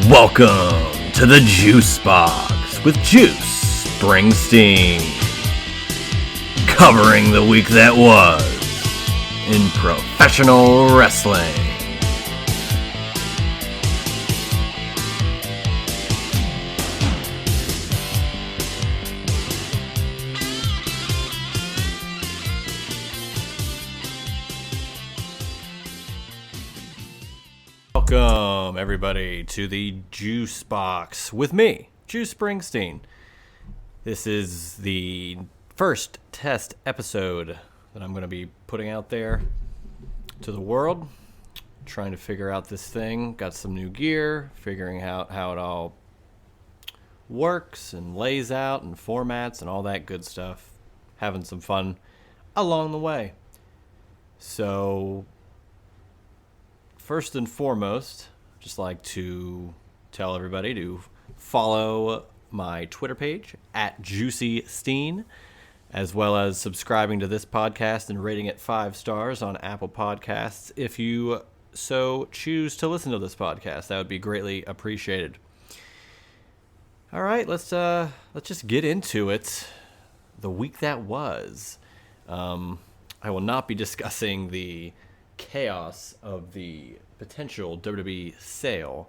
Welcome to the Juice Box with Juice Springsteen, covering the week that was in professional wrestling. Welcome, everybody, to the Juice Box with me, Juice Springsteen. This is the first test episode that I'm going to be putting out there to the world. Trying to figure out this thing. Got some new gear, figuring out how it all works and lays out and formats and all that good stuff. Having some fun along the way. So, first and foremost, just like to tell everybody to follow my Twitter page at JuicySteen, as well as subscribing to this podcast and rating it 5 stars on Apple Podcasts if you so choose to listen to this podcast. That would be greatly appreciated. All right, let's just get into it. The week that was. I will not be discussing the chaos of the potential WWE sale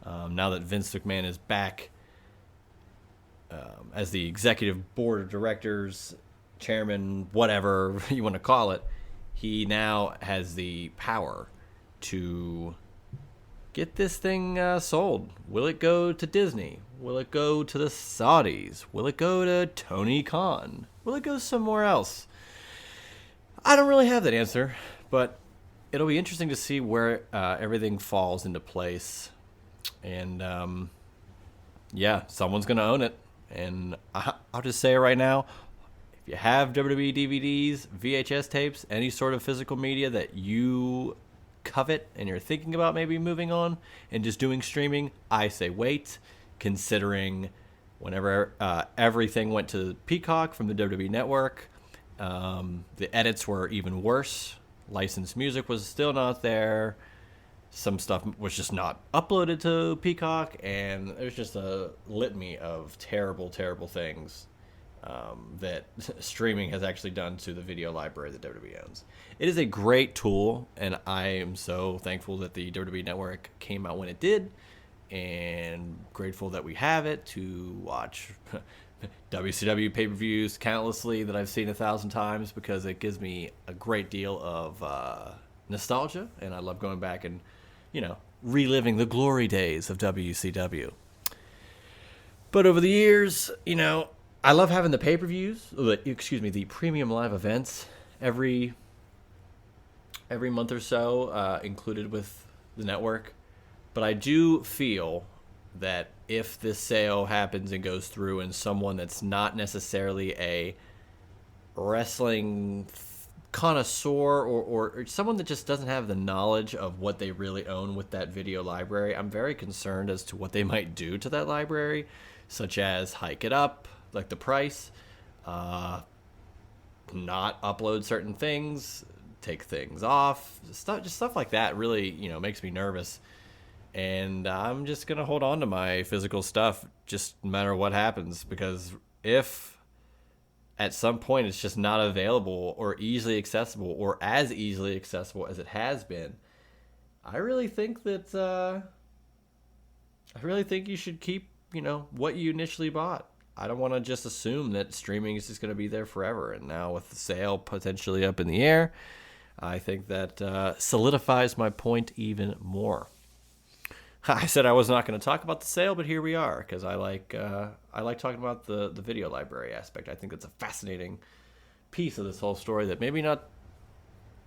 now that Vince McMahon is back as the executive board of directors, chairman, whatever you want to call it. He now has the power to get this thing sold. Will it go to Disney? Will it go to the Saudis? Will it go to Tony Khan? Will it go somewhere else? I don't really have that answer, but it'll be interesting to see where everything falls into place. And, someone's going to own it. And I'll just say it right now. If you have WWE DVDs, VHS tapes, any sort of physical media that you covet and you're thinking about maybe moving on and just doing streaming, I say wait, considering whenever everything went to Peacock from the WWE Network, the edits were even worse. Licensed music was still not there. Some stuff was just not uploaded to Peacock, and there's just a litany of terrible, terrible things that streaming has actually done to the video library that WWE owns. It is a great tool, and I am so thankful that the WWE Network came out when it did, and grateful that we have it to watch WCW pay-per-views countlessly that I've seen 1,000 times, because it gives me a great deal of nostalgia, and I love going back and, reliving the glory days of WCW. But over the years, I love having the pay-per-views, the premium live events every month or so included with the network. But I do feel that if this sale happens and goes through, and someone that's not necessarily a wrestling connoisseur or someone that just doesn't have the knowledge of what they really own with that video library, I'm very concerned as to what they might do to that library, such as hike it up, like the price, not upload certain things, take things off, stuff like that really, makes me nervous. And I'm just going to hold on to my physical stuff just no matter what happens, because if at some point it's just not available or easily accessible or as easily accessible as it has been, I really think that you should keep, what you initially bought. I don't want to just assume that streaming is just going to be there forever. And now with the sale potentially up in the air, I think that solidifies my point even more. I said I was not going to talk about the sale, but here we are, because I like talking about the video library aspect. I think that's a fascinating piece of this whole story that maybe not,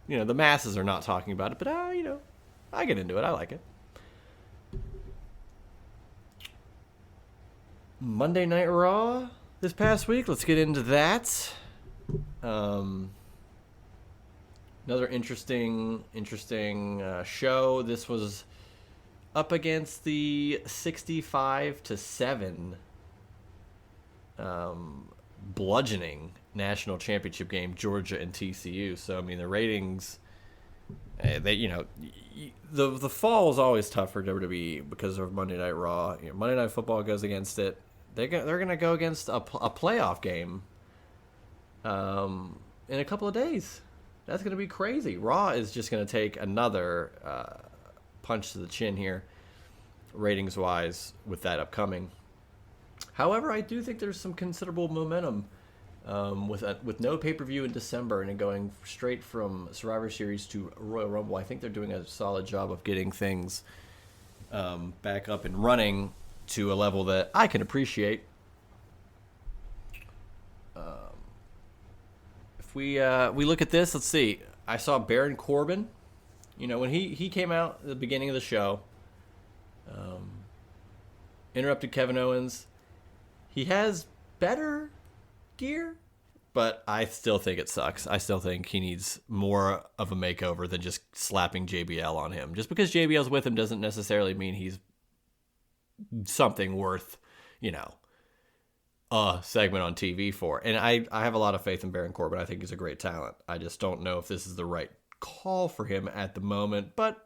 the masses are not talking about it, but I get into it. I like it. Monday Night Raw this past week. Let's get into that. Another interesting show. This was up against the 65-7 bludgeoning national championship game, Georgia and TCU. So, the ratings The fall is always tough for WWE because of Monday Night Raw. Monday Night Football goes against it. They're gonna go against a playoff game in a couple of days. That's gonna be crazy. Raw is just gonna take another punch to the chin here, ratings wise, with that upcoming. However, I do think there's some considerable momentum with no pay per view in December and going straight from Survivor Series to Royal Rumble. I think they're doing a solid job of getting things back up and running to a level that I can appreciate. If we look at this, let's see. I saw Baron Corbin. When he came out at the beginning of the show, interrupted Kevin Owens. He has better gear, but I still think it sucks. I still think he needs more of a makeover than just slapping JBL on him. Just because JBL's with him doesn't necessarily mean he's something worth, a segment on TV for. And I have a lot of faith in Baron Corbin. I think he's a great talent. I just don't know if this is the right call for him at the moment. But,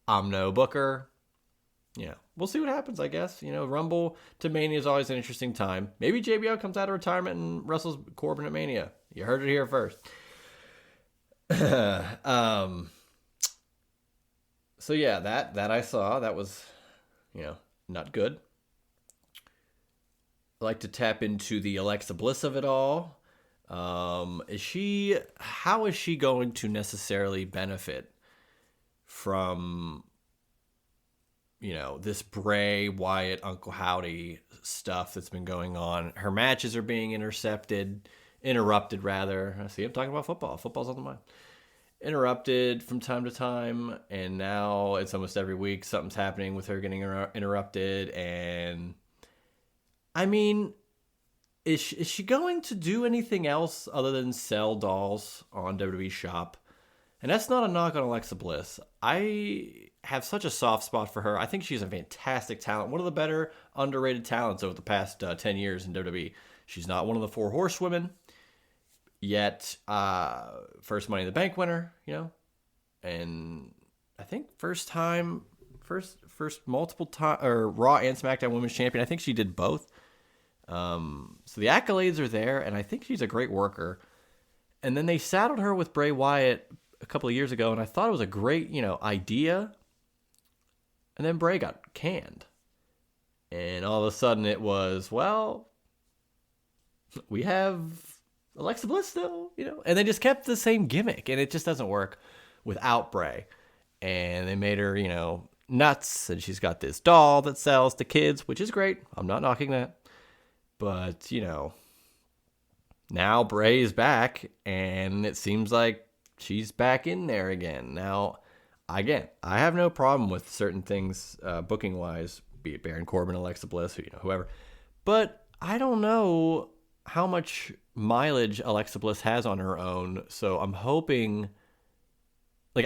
I'm no booker. We'll see what happens, I guess. Rumble to Mania is always an interesting time. Maybe JBL comes out of retirement and wrestles Corbin at Mania. You heard it here first. So yeah, that I saw. That was, not good. I like to tap into the Alexa Bliss of it all. How is she going to necessarily benefit from this Bray Wyatt Uncle Howdy stuff that's been going on? Her matches are being interrupted rather. I see, I'm talking about football. Football's on the mind. Interrupted from time to time, and now it's almost every week something's happening with her getting interrupted. And I mean, is she going to do anything else other than sell dolls on WWE Shop? And that's not a knock on Alexa Bliss. I have such a soft spot for her. I think she's a fantastic talent. One of the better underrated talents over the past 10 years in WWE. She's not one of the 4 horsewomen, yet first Money in the Bank winner, and I think first multiple time, or Raw and SmackDown Women's Champion. I think she did both. So the accolades are there, and I think she's a great worker. And then they saddled her with Bray Wyatt a couple of years ago, and I thought it was a great, idea. And then Bray got canned. And all of a sudden it was, well, we have Alexa Bliss still, And they just kept the same gimmick, and it just doesn't work without Bray. And they made her, nuts, and she's got this doll that sells to kids, which is great. I'm not knocking that. But, now Bray is back, and it seems like she's back in there again. Now, again, I have no problem with certain things booking-wise, be it Baron Corbin, Alexa Bliss, whoever. But I don't know how much mileage Alexa Bliss has on her own, so I'm hoping,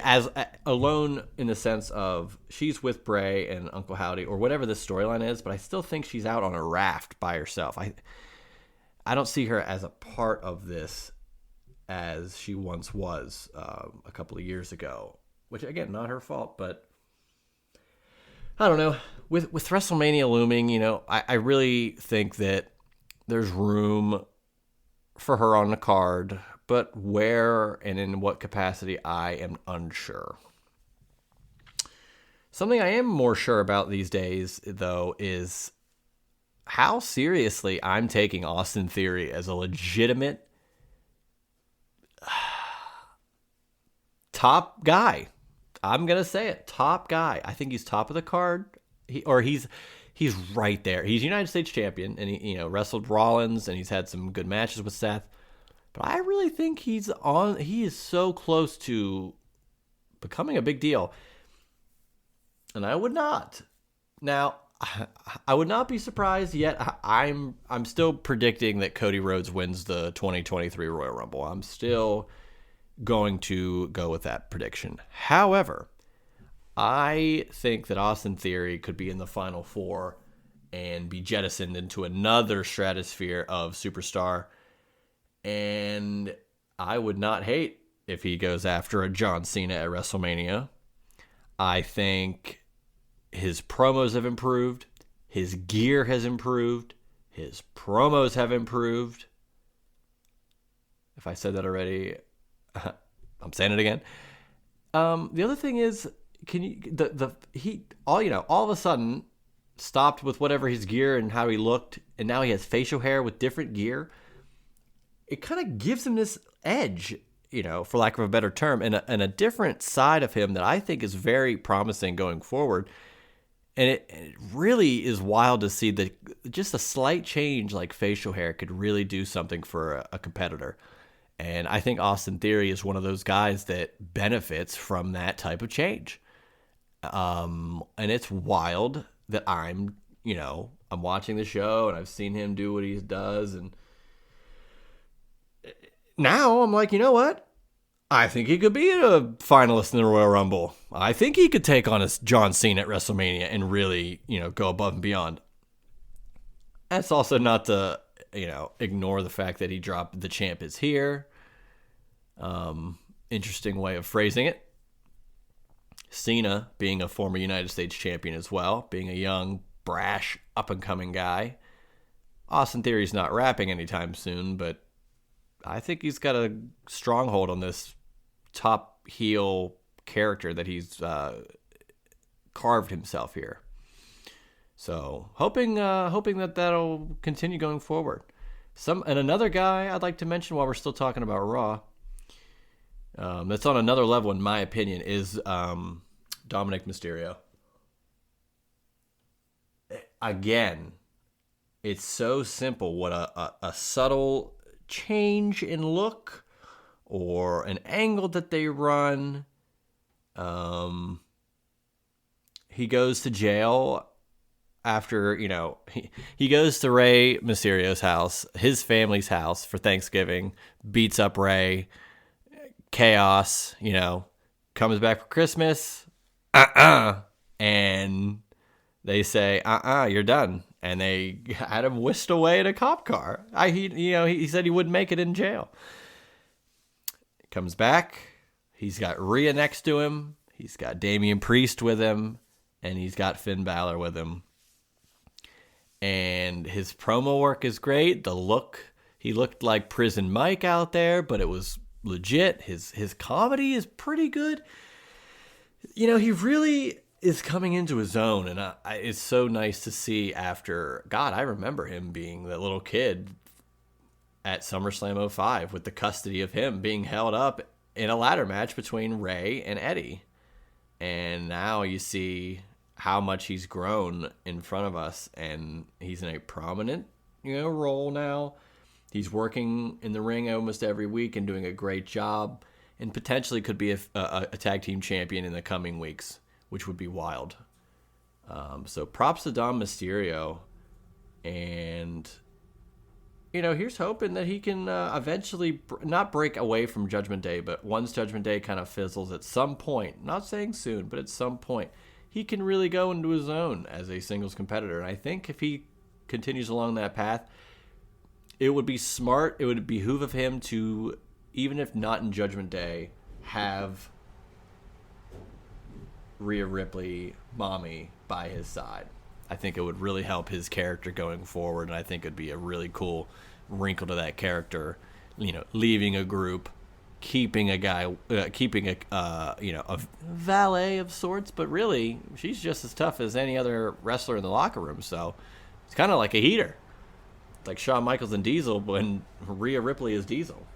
as alone in the sense of she's with Bray and Uncle Howdy, or whatever this storyline is, but I still think she's out on a raft by herself. I don't see her as a part of this as she once was a couple of years ago, which, again, not her fault, but I don't know. With WrestleMania looming, I really think that there's room for her on the card, but where and in what capacity, I am unsure. Something I am more sure about these days, though, is how seriously I'm taking Austin Theory as a legitimate top guy. I'm going to say it. Top guy. I think he's top of the card. He's right there. He's United States champion, and he wrestled Rollins, and he's had some good matches with Seth. But I really think he is so close to becoming a big deal. And I would not. Now, I would not be surprised yet. I'm still predicting that Cody Rhodes wins the 2023 Royal Rumble. I'm still going to go with that prediction. However, I think that Austin Theory could be in the Final Four and be jettisoned into another stratosphere of superstar. And I would not hate if he goes after a John Cena at WrestleMania. I think his promos have improved. His gear has improved. His promos have improved. If I said that already, I'm saying it again. The other thing is, all of a sudden stopped with whatever his gear and how he looked, and now he has facial hair with different gear. It kind of gives him this edge, for lack of a better term, and a different side of him that I think is very promising going forward. And it really is wild to see that just a slight change like facial hair could really do something for a competitor. And I think Austin Theory is one of those guys that benefits from that type of change. And it's wild that I'm watching the show and I've seen him do what he does. And now I'm like, you know what? I think he could be a finalist in the Royal Rumble. I think he could take on John Cena at WrestleMania and really, go above and beyond. That's also not to, ignore the fact that he dropped the champ is here. Interesting way of phrasing it. Cena being a former United States champion as well, being a young, brash, up-and-coming guy. Austin Theory's not rapping anytime soon, but I think he's got a stronghold on this top heel character that he's carved himself here. So hoping that that'll continue going forward. And another guy I'd like to mention while we're still talking about Raw, that's on another level in my opinion, is Dominic Mysterio. Again, it's so simple what a subtle change in look or an angle that they run. He goes to jail after, he goes to Rey Mysterio's house, his family's house for Thanksgiving, beats up Rey, chaos, comes back for Christmas, and they say, you're done. And they had him whisked away in a cop car. He said he wouldn't make it in jail. Comes back. He's got Rhea next to him. He's got Damian Priest with him. And he's got Finn Balor with him. And his promo work is great. The look, he looked like Prison Mike out there, but it was legit. His comedy is pretty good. He really is coming into his own, and it's so nice to see after, God, I remember him being that little kid at SummerSlam 05 with the custody of him being held up in a ladder match between Rey and Eddie. And now you see how much he's grown in front of us, and he's in a prominent, role now. He's working in the ring almost every week and doing a great job, and potentially could be a tag team champion in the coming weeks, which would be wild. So props to Dom Mysterio. And, here's hoping that he can eventually not break away from Judgment Day, but once Judgment Day kind of fizzles at some point, not saying soon, but at some point, he can really go into his own as a singles competitor. And I think if he continues along that path, it would be smart, it would behoove of him to, even if not in Judgment Day, have Rhea Ripley, Mommy, by his side. I think it would really help his character going forward, and I think it'd be a really cool wrinkle to that character. Leaving a group, keeping a guy, a valet of sorts, but really, she's just as tough as any other wrestler in the locker room. So it's kind of like a heater, like Shawn Michaels and Diesel when Rhea Ripley is Diesel.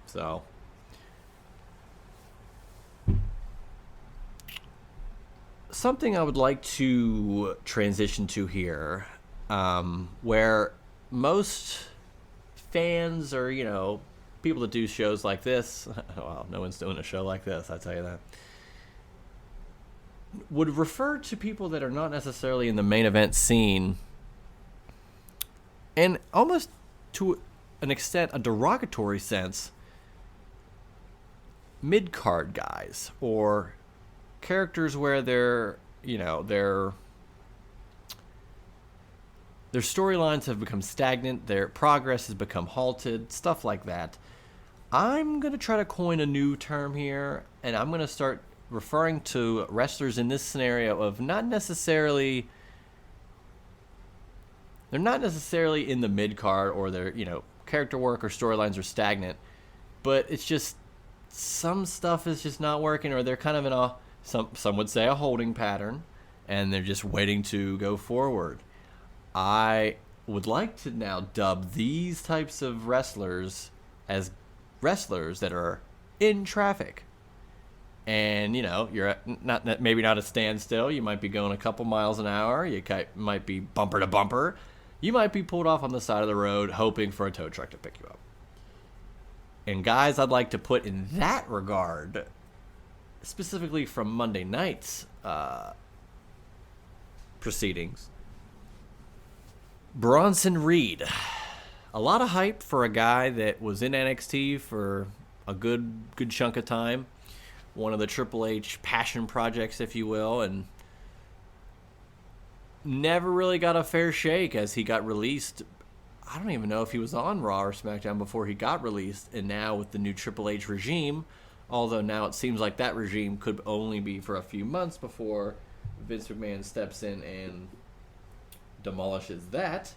So. Something I would like to transition to here, where most fans or, people that do shows like this, well, no one's doing a show like this, I tell you that, would refer to people that are not necessarily in the main event scene, and almost to an extent, a derogatory sense, mid-card guys, or characters where their storylines have become stagnant, their progress has become halted, stuff like that. I'm going to try to coin a new term here, and I'm going to start referring to wrestlers in this scenario of not necessarily they're not necessarily in the mid card, or their character work or storylines are stagnant, but it's just some stuff is just not working, or they're kind of in a some would say a holding pattern, and they're just waiting to go forward. I would like to now dub these types of wrestlers as wrestlers that are in traffic. And you're maybe not a standstill. You might be going a couple miles an hour. You might be bumper to bumper. You might be pulled off on the side of the road hoping for a tow truck to pick you up. And guys I'd like to put in that regard, specifically from Monday night's proceedings, Bronson Reed. A lot of hype for a guy that was in NXT for a good chunk of time. One of the Triple H passion projects, if you will, and never really got a fair shake as he got released. I don't even know if he was on Raw or SmackDown before he got released, and now with the new Triple H regime, although now it seems like that regime could only be for a few months before Vince McMahon steps in and demolishes that.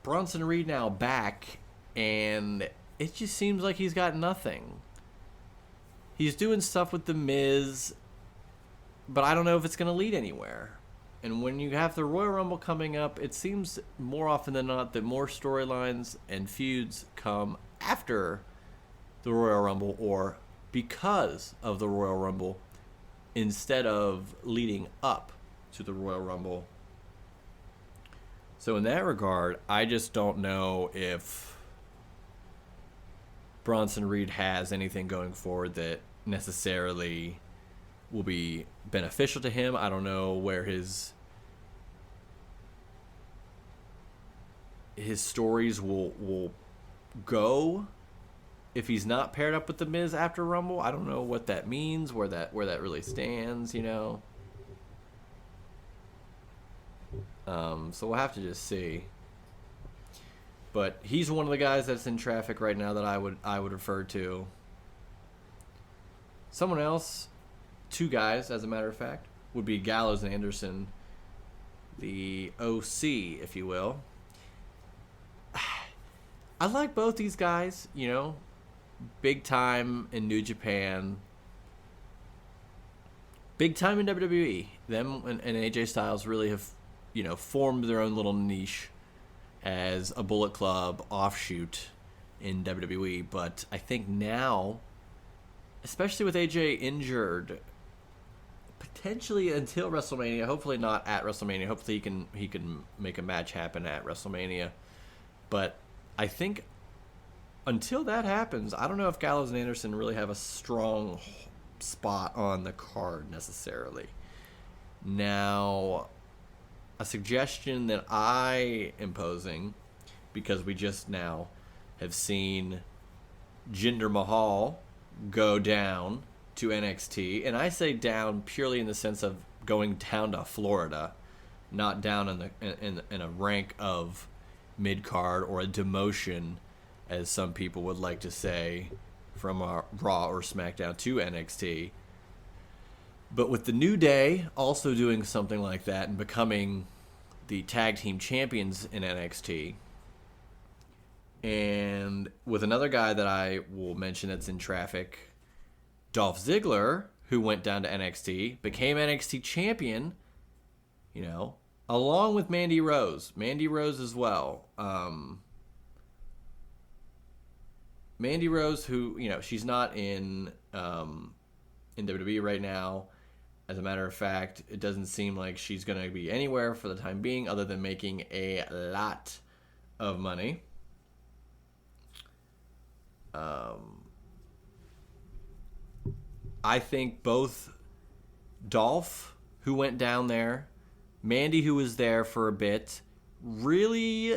Bronson Reed now back, and it just seems like he's got nothing. He's doing stuff with The Miz, but I don't know if it's going to lead anywhere. And when you have the Royal Rumble coming up, it seems more often than not that more storylines and feuds come after the Royal Rumble or because of the Royal Rumble instead of leading up to the Royal Rumble. So in that regard, I just don't know if Bronson Reed has anything going forward that necessarily will be beneficial to him. I don't know where his stories will go if he's not paired up with The Miz after Rumble. I don't know what that means, where that really stands, So we'll have to just see. But he's one of the guys that's in traffic right now that I would refer to. Someone else, two guys, as a matter of fact, would be Gallows and Anderson, the OC, if you will. I like both these guys, big time in New Japan, big time in WWE. Them and AJ Styles really have, formed their own little niche as a Bullet Club offshoot in WWE. But I think now, especially with AJ injured, potentially until WrestleMania, hopefully not at WrestleMania. Hopefully he can make a match happen at WrestleMania. But I think until that happens, I don't know if Gallows and Anderson really have a strong spot on the card necessarily. Now, a suggestion that I am posing, because we just now have seen Jinder Mahal go down to NXT, and I say down purely in the sense of going down to Florida, not down in a rank of mid card or a demotion, as some people would like to say, from Raw or SmackDown to NXT. But with the New Day also doing something like that and becoming the tag team champions in NXT, and with another guy that I will mention that's in traffic, Dolph Ziggler, who went down to NXT, became NXT champion, along with Mandy Rose. Mandy Rose as well. Mandy Rose, who, she's not in WWE right now. As a matter of fact, it doesn't seem like she's going to be anywhere for the time being other than making a lot of money. I think both Dolph, who went down there, Mandy, who was there for a bit, really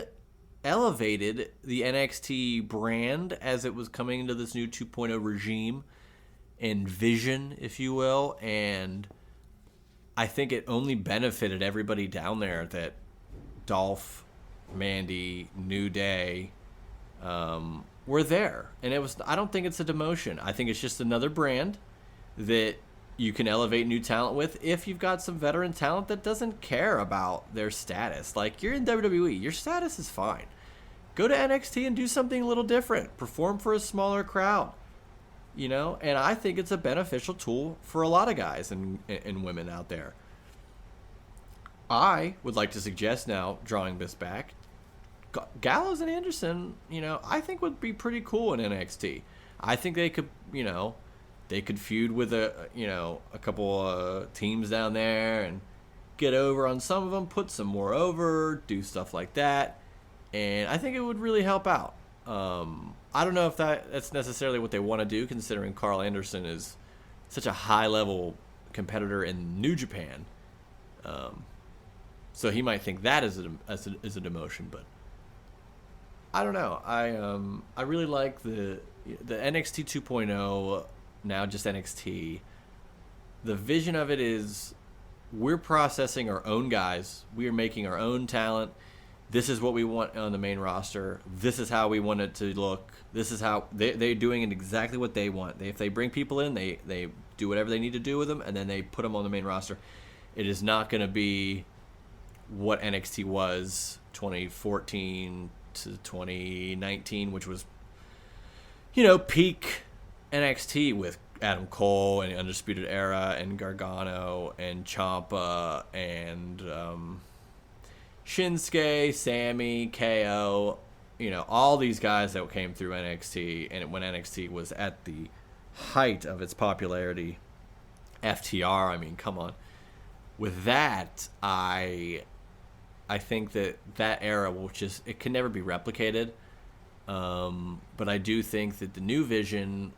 elevated the NXT brand as it was coming into this new 2.0 regime and vision, if you will. And I think it only benefited everybody down there that Dolph, Mandy, New Day were there. And I don't think it's a demotion. I think it's just another brand that you can elevate new talent with if you've got some veteran talent that doesn't care about their status. Like, you're in WWE, your status is fine. Go to NXT and do something a little different. Perform for a smaller crowd. And I think it's a beneficial tool for a lot of guys and women out there. I would like to suggest now, drawing this back, Gallows and Anderson, I think would be pretty cool in NXT. I think they could, they could feud with a couple teams down there and get over on some of them, put some more over, do stuff like that. And I think it would really help out. I don't know if that's necessarily what they want to do, considering Carl Anderson is such a high-level competitor in New Japan. So he might think that is a demotion, but I don't know. I really like the NXT 2.0, now just NXT. The vision of it is we're processing our own guys. We are making our own talent. This is what we want on the main roster. This is how we want it to look. This is how they're doing it exactly what they want. If they bring people in, they do whatever they need to do with them, and then they put them on the main roster. It is not going to be what NXT was 2014 to 2019, which was, peak NXT with Adam Cole and Undisputed Era and Gargano and Ciampa and Shinsuke, Sammy, KO, all these guys that came through NXT, and when NXT was at the height of its popularity. FTR, I mean, come on. With that, I think that era it can never be replicated. But I do think that the new vision,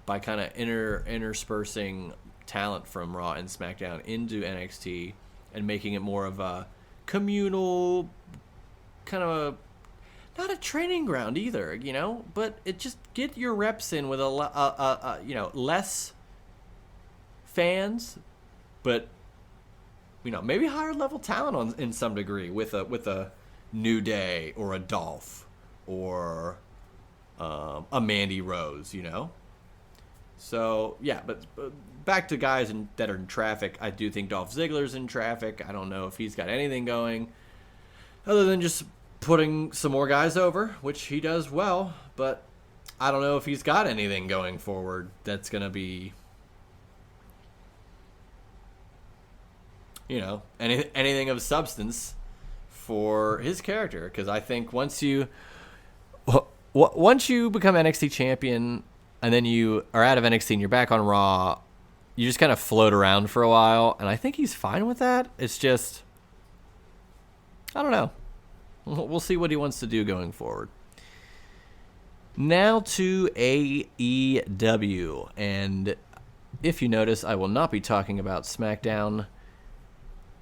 by kind of interspersing talent from Raw and SmackDown into NXT and making it more of a communal kind of not a training ground either, but it just get your reps in with less fans, but maybe higher level talent in some degree with a New Day or a Dolph or a Mandy Rose, So yeah, but back to guys that are in traffic. I do think Dolph Ziggler's in traffic. I don't know if he's got anything going other than just putting some more guys over, which he does well. But I don't know if he's got anything going forward that's going to be, anything of substance for his character. Because I think once you become NXT champion and then you are out of NXT and you're back on Raw, you just kind of float around for a while, and I think he's fine with that. It's just, I don't know. We'll see what he wants to do going forward. Now to AEW, and if you notice, I will not be talking about SmackDown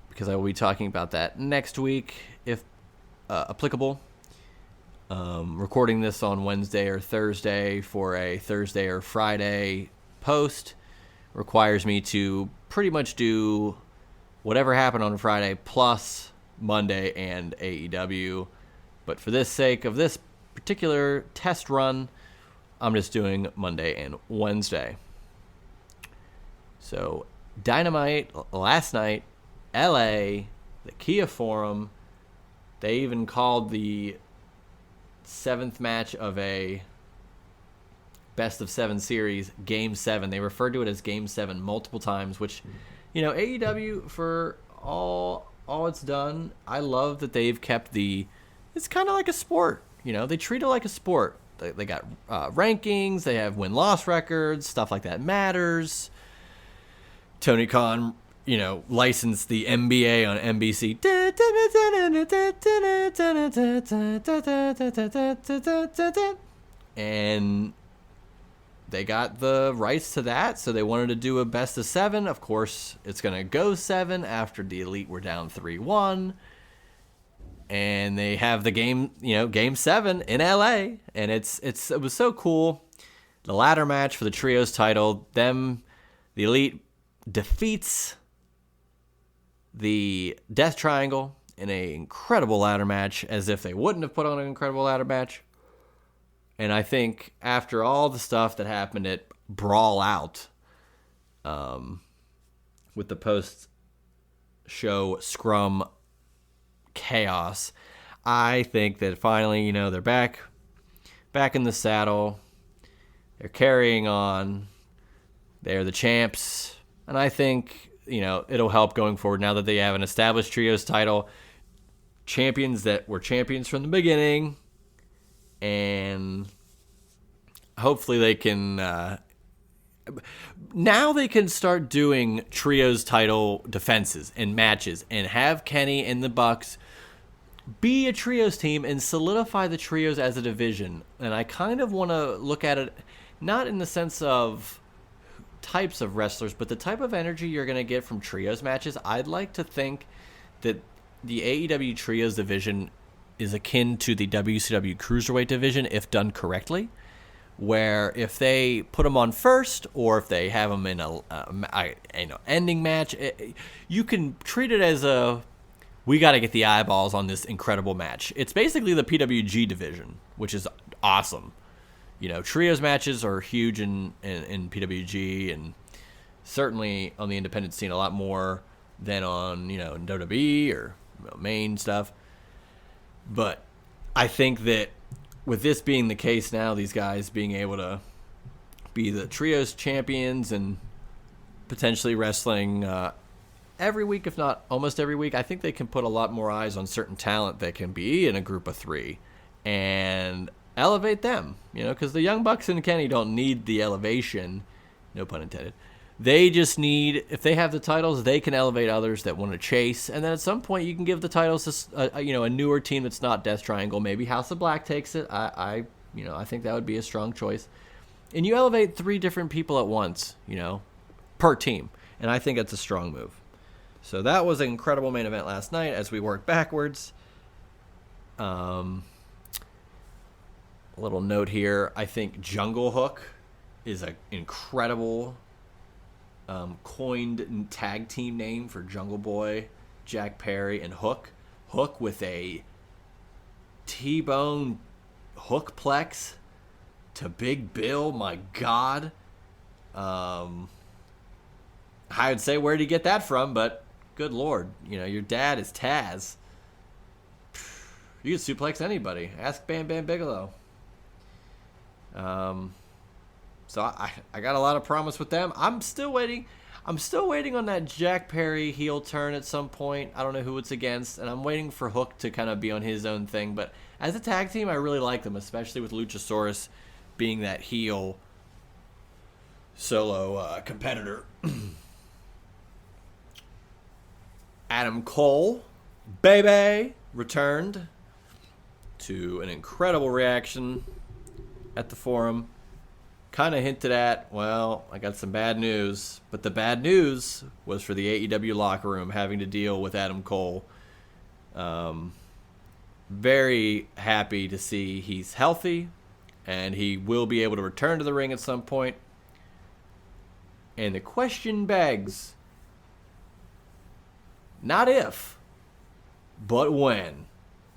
because I will be talking about that next week, if applicable. Recording this on Wednesday or Thursday for a Thursday or Friday post requires me to pretty much do whatever happened on Friday plus Monday and AEW. But for the sake of this particular test run, I'm just doing Monday and Wednesday. So Dynamite last night, LA, the Kia Forum. They even called the 7th match of a best of 7 series Game 7. They referred to it as Game 7 multiple times, which, AEW, for all it's done, I love that they've kept it's kind of like a sport. They treat it like a sport. They got rankings, they have win-loss records, stuff like that matters. Tony Khan, licensed the NBA on NBC. And they got the rights to that, so they wanted to do a best of 7. Of course, it's going to go 7 after the Elite were down 3-1. And they have the game, Game 7 in LA. And it was so cool. The ladder match for the Trios title, the Elite defeats the Death Triangle in an incredible ladder match, as if they wouldn't have put on an incredible ladder match. And I think after all the stuff that happened at Brawl Out, with the post-show scrum chaos, I think that finally, they're back in the saddle. They're carrying on. They're the champs. And I think, it'll help going forward now that they have an established trios title. Champions that were champions from the beginning. And hopefully they can... now they can start doing trios title defenses and matches and have Kenny and the Bucks be a trios team and solidify the trios as a division. And I kind of want to look at it not in the sense of types of wrestlers, but the type of energy you're going to get from trios matches. I'd like to think that the AEW trios division is akin to the WCW Cruiserweight division if done correctly, where if they put them on first or if they have them in a ending match, you can treat it as we got to get the eyeballs on this incredible match. It's basically the PWG division, which is awesome. Trios matches are huge in PWG and certainly on the independent scene a lot more than on, in WWE or main stuff. But I think that with this being the case now, these guys being able to be the trios champions and potentially wrestling every week, if not almost every week, I think they can put a lot more eyes on certain talent that can be in a group of three and elevate them, because the Young Bucks and Kenny don't need the elevation, no pun intended. They just need, if they have the titles, they can elevate others that want to chase, and then at some point you can give the titles to a newer team that's not Death Triangle. Maybe House of Black takes it. I think that would be a strong choice, and you elevate 3 different people at once, per team, and I think that's a strong move. So that was an incredible main event last night. As we work backwards, a little note here. I think Jungle Hook is an incredible coined tag team name for Jungle Boy, Jack Perry, and Hook. Hook with a T-bone hookplex to Big Bill. My God. I would say where'd he get that from, but good Lord. Your dad is Taz. You can suplex anybody. Ask Bam Bam Bigelow. So I got a lot of promise with them. I'm still waiting on that Jack Perry heel turn at some point. I don't know who it's against, and I'm waiting for Hook to kind of be on his own thing. But as a tag team, I really like them, especially with Luchasaurus being that heel solo competitor. Adam Cole, baby, returned to an incredible reaction at the forum. Kind of hinted at, well, I got some bad news. But the bad news was for the AEW locker room having to deal with Adam Cole. Very happy to see he's healthy and he will be able to return to the ring at some point. And the question begs, not if, but when.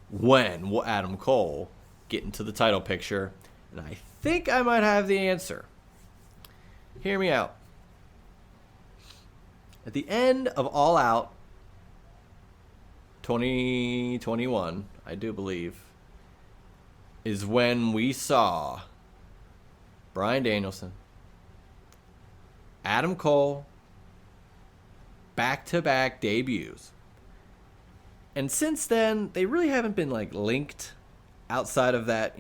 When will Adam Cole get into the title picture? And I think I might have the answer. Hear me out. At the end of All Out 2021, I do believe, is when we saw Bryan Danielson, Adam Cole, back-to-back debuts. And since then, they really haven't been linked outside of that,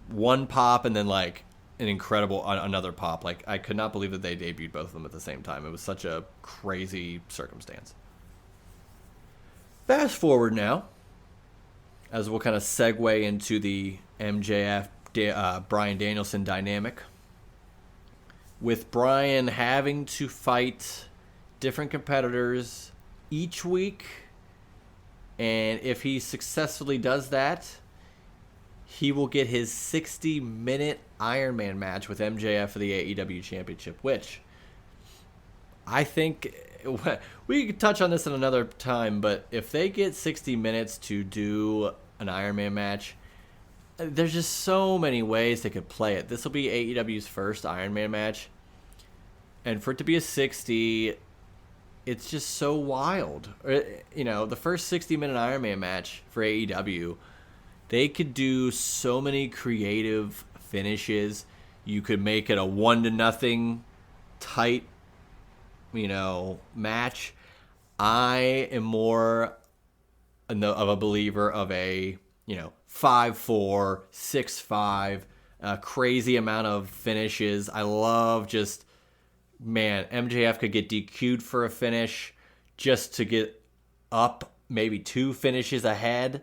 one pop and then an incredible another pop. I could not believe that they debuted both of them at the same time. It was such a crazy circumstance. Fast forward now, as we'll kind of segue into the MJF Bryan Danielson dynamic, with Bryan having to fight different competitors each week, and if he successfully does that, he will get his 60-minute Iron Man match with MJF for the AEW Championship, which I think we could touch on this in another time, but if they get 60 minutes to do an Iron Man match, there's just so many ways they could play it. This will be AEW's first Iron Man match. And for it to be a 60, it's just so wild. The first 60-minute Iron Man match for AEW, they could do so many creative finishes. You could make it a 1-0 tight, match. I am more of a believer of a 5-4, 6-5, a crazy amount of finishes. I love just, man, MJF could get DQ'd for a finish just to get up maybe 2 finishes ahead.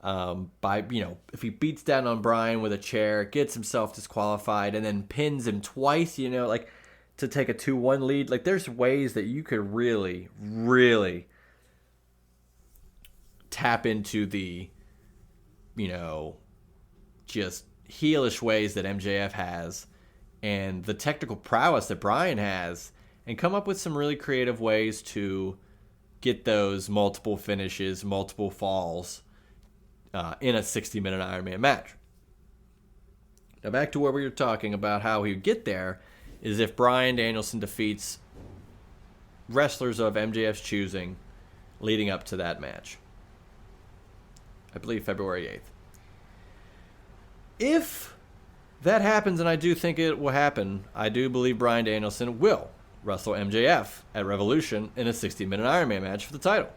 If he beats down on Bryan with a chair, gets himself disqualified, and then pins him twice, to take a 2-1 lead. Like, there's ways that you could really, really tap into the, just heelish ways that MJF has and the technical prowess that Bryan has, and come up with some really creative ways to get those multiple finishes, multiple falls in a 60-minute Iron Man match. Now back to where we were talking about how he would get there is if Bryan Danielson defeats wrestlers of MJF's choosing leading up to that match. I believe February 8th. If that happens, and I do think it will happen, I do believe Bryan Danielson will wrestle MJF at Revolution in a 60-minute Iron Man match for the title.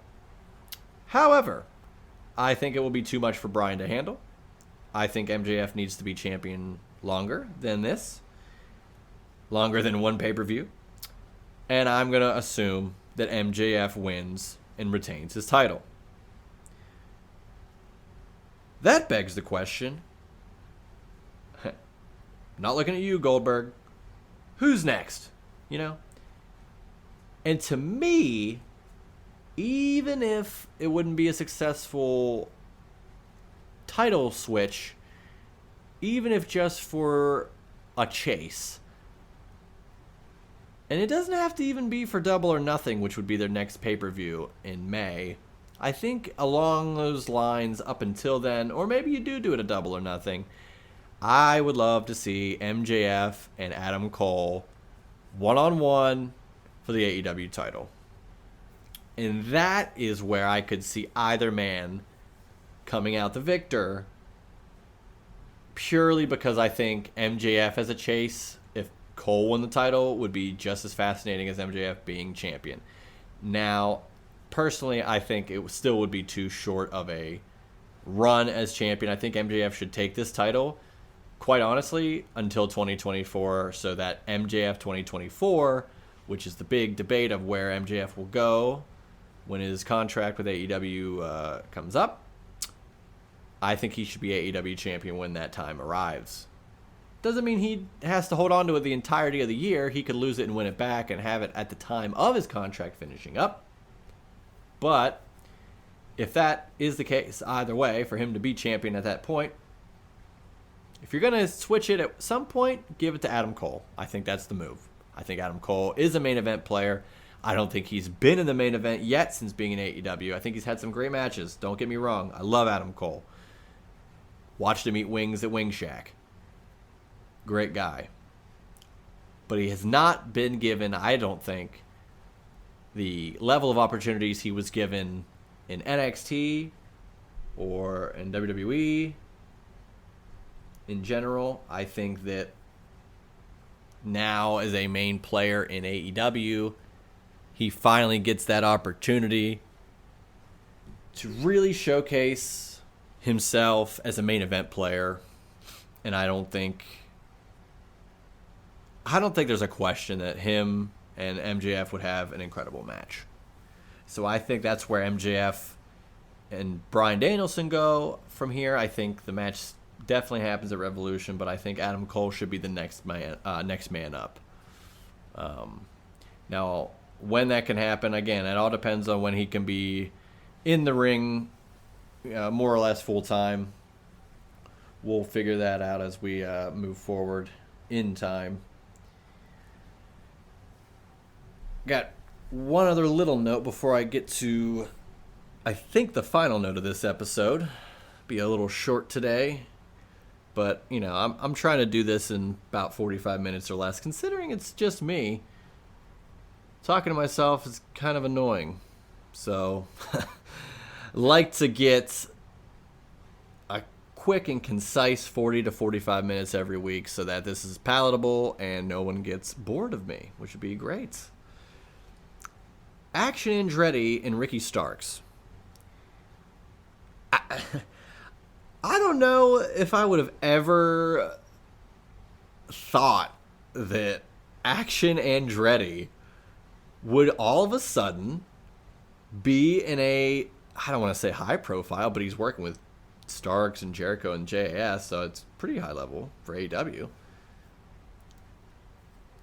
However, I think it will be too much for Bryan to handle. I think MJF needs to be champion longer than this. Longer than one pay-per-view. And I'm going to assume that MJF wins and retains his title. That begs the question. Not looking at you, Goldberg. Who's next? And to me, even if it wouldn't be a successful title switch, even if just for a chase, and it doesn't have to even be for Double or Nothing, which would be their next pay-per-view in May, I think along those lines up until then, or maybe you do it a Double or Nothing, I would love to see MJF and Adam Cole one-on-one for the AEW title. And that is where I could see either man coming out the victor, purely because I think MJF as a chase, if Cole won the title, would be just as fascinating as MJF being champion. Now, personally, I think it still would be too short of a run as champion. I think MJF should take this title, quite honestly, until 2024, so that MJF 2024, which is the big debate of where MJF will go when his contract with AEW comes up, I think he should be AEW champion when that time arrives. Doesn't mean he has to hold on to it the entirety of the year. He could lose it and win it back and have it at the time of his contract finishing up. But if that is the case, either way, for him to be champion at that point, if you're going to switch it at some point, give it to Adam Cole. I think that's the move. I think Adam Cole is a main event player. I don't think he's been in the main event yet since being in AEW. I think he's had some great matches. Don't get me wrong. I love Adam Cole. Watched him eat wings at Wing Shack. Great guy. But he has not been given, I don't think, the level of opportunities he was given in NXT or in WWE in general. I think that now as a main player in AEW, he finally gets that opportunity to really showcase himself as a main event player. And I don't think there's a question that him and MJF would have an incredible match. So I think that's where MJF and Bryan Danielson go from here. I think the match definitely happens at Revolution, but I think Adam Cole should be the next man up. Now, when that can happen, again, it all depends on when he can be in the ring more or less full time. We'll figure that out as we move forward in time. Got one other little note before I get to, I think, the final note of this episode. Be a little short today. But, I'm trying to do this in about 45 minutes or less. Considering it's just me, talking to myself is kind of annoying. So, like to get a quick and concise 40 to 45 minutes every week so that this is palatable and no one gets bored of me, which would be great. Action Andretti and Ricky Starks. I don't know if I would have ever thought that Action Andretti would all of a sudden be in a, I don't want to say high profile, but he's working with Starks and Jericho and JAS, so it's pretty high level for AEW.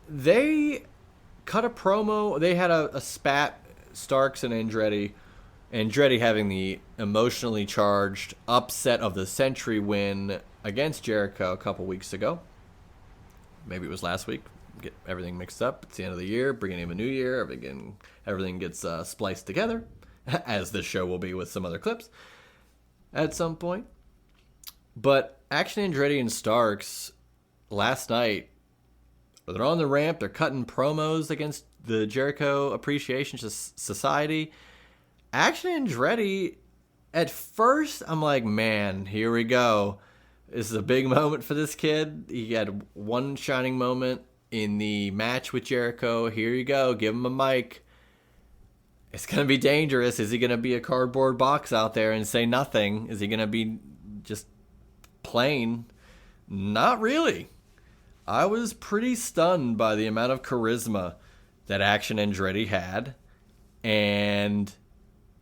They cut a promo. They had a spat, Starks and Andretti. Andretti having the emotionally charged upset of the century win against Jericho a couple weeks ago. Maybe it was last week. Get everything mixed up. It's the end of the year, beginning of a new year. Everything gets spliced together, as this show will be with some other clips at some point. But Action Andretti and Starks last night, they're on the ramp. They're cutting promos against the Jericho Appreciation Society. Action Andretti, at first, I'm like, man, here we go. This is a big moment for this kid. He had one shining moment in the match with Jericho. Here you go. Give him a mic. It's going to be dangerous. Is he going to be a cardboard box out there and say nothing? Is he going to be just plain? Not really. I was pretty stunned by the amount of charisma that Action Andretti had. And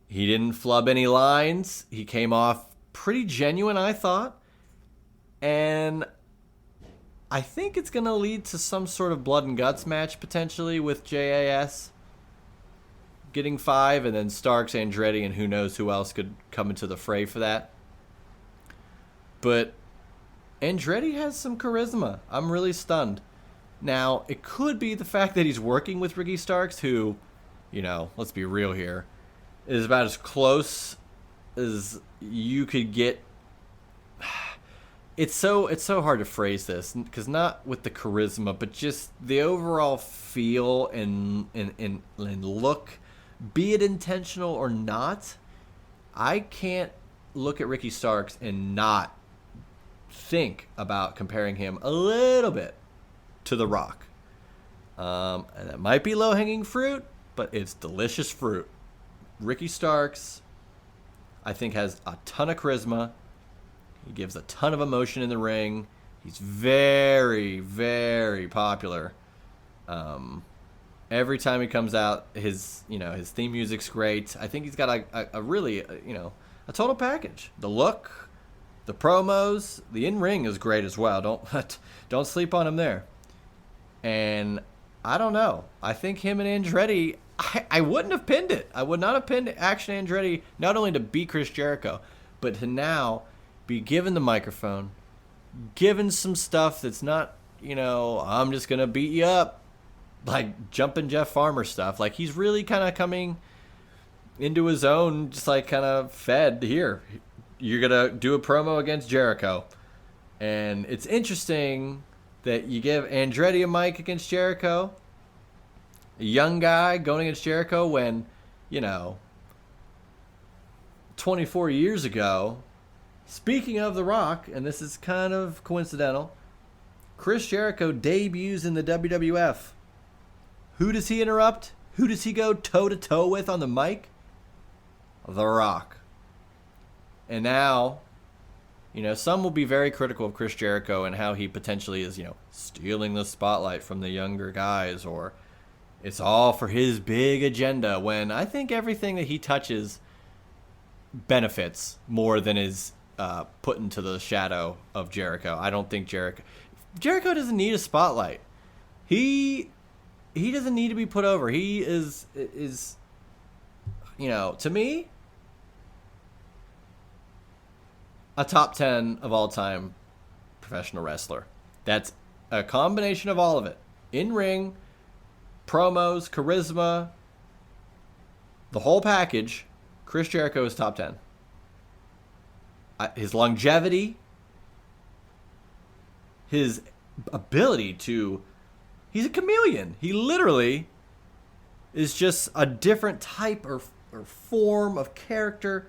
he didn't flub any lines. He came off pretty genuine, I thought. And I think it's going to lead to some sort of blood and guts match potentially with JAS getting 5, and then Starks, Andretti, and who knows who else could come into the fray for that. But Andretti has some charisma. I'm really stunned. Now, it could be the fact that he's working with Ricky Starks, who, let's be real here, is about as close as you could get. It's so hard to phrase this, because not with the charisma, but just the overall feel and look, be it intentional or not. I can't look at Ricky Starks and not think about comparing him a little bit to The Rock. And that might be low-hanging fruit, but it's delicious fruit. Ricky Starks, I think, has a ton of charisma. He gives a ton of emotion in the ring. He's very, very popular. Every time he comes out, his theme music's great. I think he's got a really, a total package. The look, the promos, the in-ring is great as well. Don't sleep on him there. And I don't know. I think him and Andretti, I wouldn't have pinned it. I would not have pinned Action Andretti not only to beat Chris Jericho, but to now be given the microphone, given some stuff that's not, I'm just going to beat you up, like jumping Jeff Farmer stuff. Like, he's really kind of coming into his own, just like kind of fed here. You're going to do a promo against Jericho. And it's interesting that you give Andretti a mic against Jericho, a young guy going against Jericho when, 24 years ago, speaking of The Rock, and this is kind of coincidental, Chris Jericho debuts in the WWF. Who does he interrupt? Who does he go toe-to-toe with on the mic? The Rock. And now, some will be very critical of Chris Jericho and how he potentially is, stealing the spotlight from the younger guys, or it's all for his big agenda, when I think everything that he touches benefits more than is put into the shadow of Jericho. I don't think Jericho doesn't need a spotlight. He doesn't need to be put over. He is to me, a top 10 of all time professional wrestler. That's a combination of all of it. In-ring, promos, charisma, the whole package. Chris Jericho is top 10. His longevity, his ability to, he's a chameleon. He literally is just a different type or form of character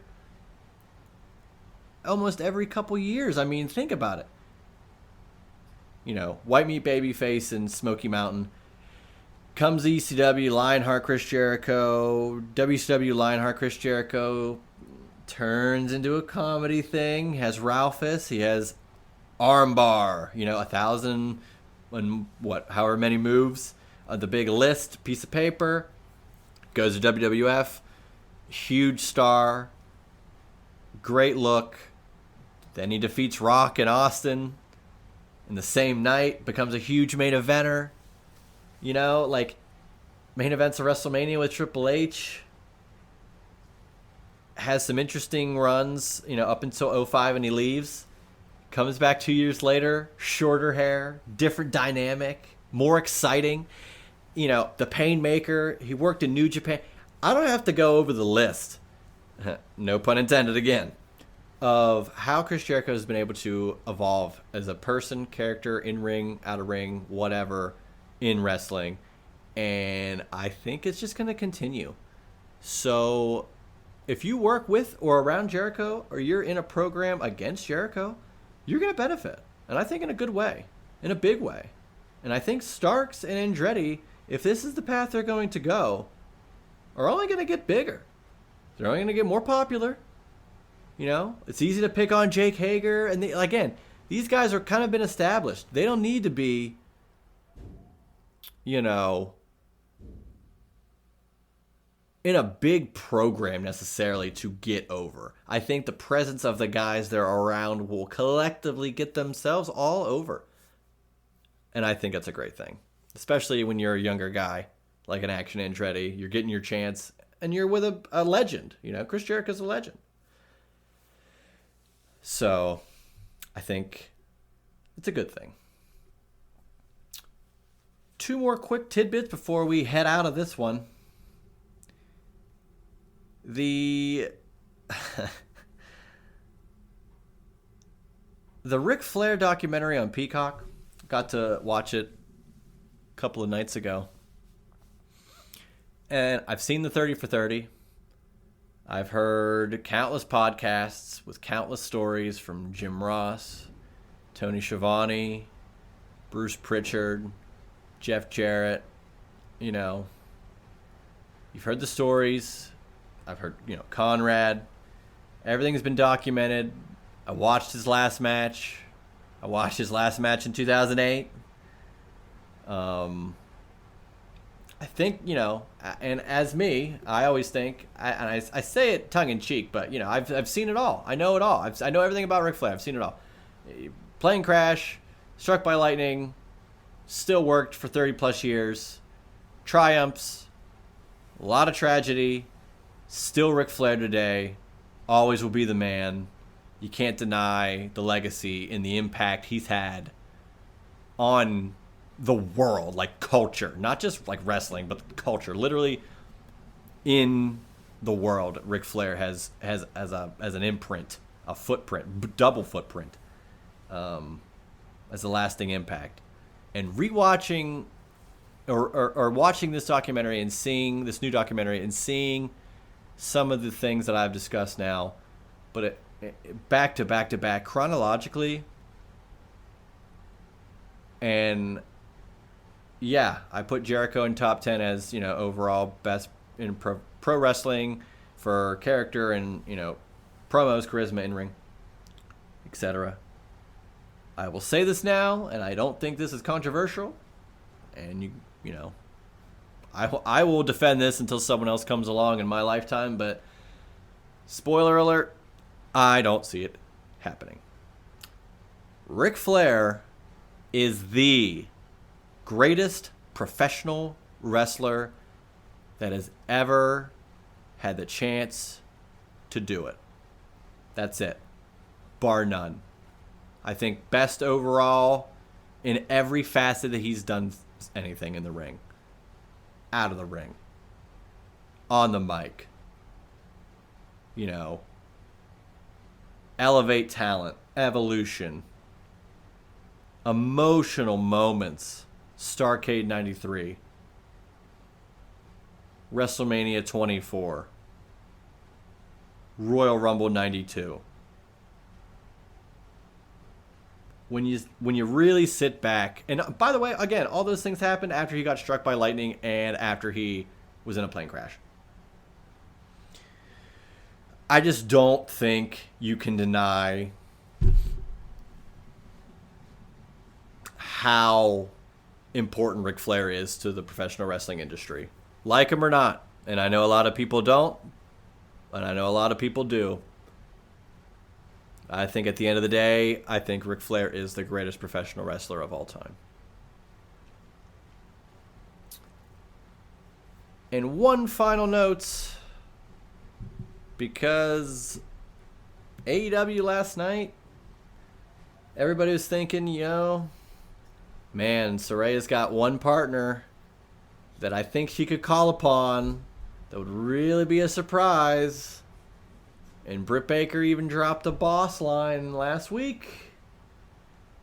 almost every couple years. I mean, think about it. You know, White Meat Babyface and Smoky Mountain. Comes ECW, Lionheart, Chris Jericho. WCW, Lionheart, Chris Jericho turns into a comedy thing. Has Ralphus. He has Armbar. You know, 1,000 and however many moves. The big list, piece of paper. Goes to WWF. Huge star. Great look. Then he defeats Rock in Austin. In the same night, becomes a huge main eventer. You know, like main events of WrestleMania with Triple H. Has some interesting runs, you know, up until 2005 and he leaves. Comes back 2 years later, shorter hair, different dynamic, more exciting. You know, the Painmaker, he worked in New Japan. I don't have to go over the list, no pun intended again, of how Chris Jericho has been able to evolve as a person, character, in-ring, out-of-ring, whatever, in wrestling. And I think it's just going to continue. So if you work with or around Jericho, or you're in a program against Jericho, you're going to benefit. And I think in a good way, in a big way. And I think Starks and Andretti, if this is the path they're going to go, are only going to get bigger. They're only going to get more popular. You know, it's easy to pick on Jake Hager. And again, these guys are kind of been established. They don't need to be, you know, in a big program necessarily to get over. I think the presence of the guys they're around will collectively get themselves all over. And I think that's a great thing. Especially when you're a younger guy, like an Action Andretti. You're getting your chance, and you're with a legend. You know, Chris Jericho's a legend. So, I think it's a good thing. 2 more quick tidbits before we head out of this one. The Ric Flair documentary on Peacock, got to watch it a couple of nights ago. And I've seen the 30 for 30. I've heard countless podcasts with countless stories from Jim Ross, Tony Schiavone, Bruce Pritchard, Jeff Jarrett. You know, you've heard the stories. I've heard, you know, Conrad. Everything's been documented. I watched his last match. I watched his last match in 2008. I think, you know, and as me, I always think, and I say it tongue in cheek, but, you know, I've seen it all. I know it all. I know everything about Ric Flair. I've seen it all. Plane crash, struck by lightning, still worked for 30 plus years, triumphs, a lot of tragedy, still Ric Flair today, always will be the man. You can't deny the legacy and the impact he's had on the world, like culture, not just like wrestling, but culture. Literally, in the world, Ric Flair has as an imprint, a footprint, double footprint, as a lasting impact. And rewatching or watching this documentary and seeing this new documentary and seeing some of the things that I've discussed now, but back to back chronologically. And yeah, I put Jericho in top 10 as, you know, overall best in pro wrestling for character and, you know, promos, charisma, in-ring, etc. I will say this now, and I don't think this is controversial. And, you know, I will defend this until someone else comes along in my lifetime, but spoiler alert, I don't see it happening. Ric Flair is the greatest professional wrestler that has ever had the chance to do it. That's it. Bar none. I think best overall in every facet that he's done anything in the ring. Out of the ring. On the mic. You know. Elevate talent. Evolution. emotional moments. Starrcade 93. WrestleMania 24. Royal Rumble 92. When you really sit back, and by the way, again, all those things happened after he got struck by lightning and after he was in a plane crash. I just don't think you can deny how important Ric Flair is to the professional wrestling industry. Like him or not. And I know a lot of people don't, and I know a lot of people do. I think at the end of the day, I think Ric Flair is the greatest professional wrestler of all time. And one final note, because AEW last night, everybody was thinking, man, Saraya's got one partner that I think she could call upon that would really be a surprise. And Britt Baker even dropped a boss line last week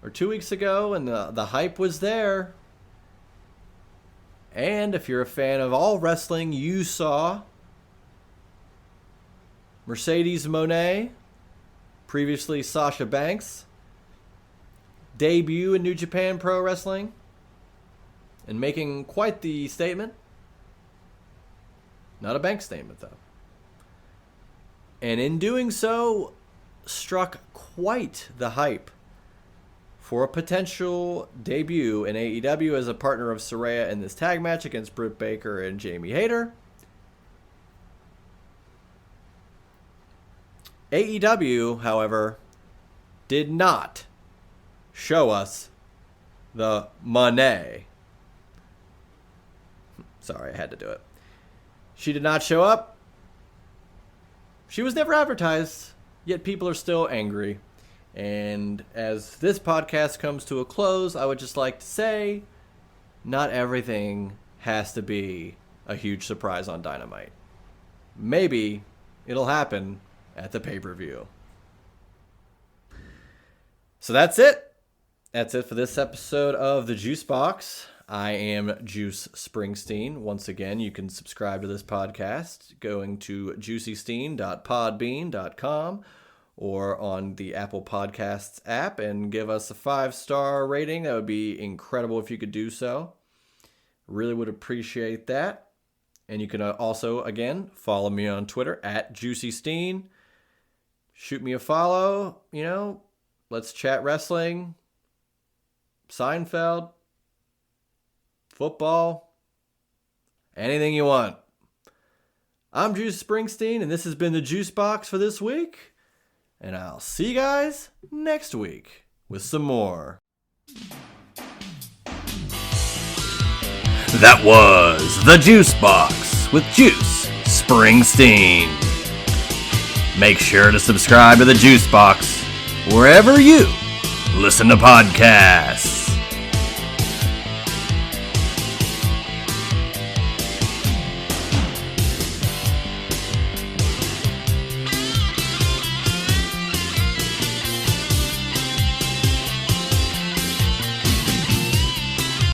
or 2 weeks ago, and the hype was there. And if you're a fan of all wrestling, you saw Mercedes Moné, previously Sasha Banks, debut in New Japan Pro Wrestling and making quite the statement. Not a Banks statement, though. And in doing so, struck quite the hype for a potential debut in AEW as a partner of Saraya in this tag match against Britt Baker and Jamie Hayter. AEW, however, did not show us the money. Sorry, I had to do it. She did not show up. She was never advertised, yet people are still angry. And as this podcast comes to a close, I would just like to say, not everything has to be a huge surprise on Dynamite. Maybe it'll happen at the pay-per-view. So that's it. That's it for this episode of The Juice Box. I am Juice Springsteen. Once again, you can subscribe to this podcast going to juicysteen.podbean.com or on the Apple Podcasts app and give us a 5-star rating. That would be incredible if you could do so. Really would appreciate that. And you can also, again, follow me on Twitter at JuicySteen. Shoot me a follow. Let's chat wrestling, Seinfeld, football, anything you want. I'm Juice Springsteen, and this has been the Juice Box for this week. And I'll see you guys next week with some more. That was the Juice Box with Juice Springsteen. Make sure to subscribe to the Juice Box wherever you listen to podcasts.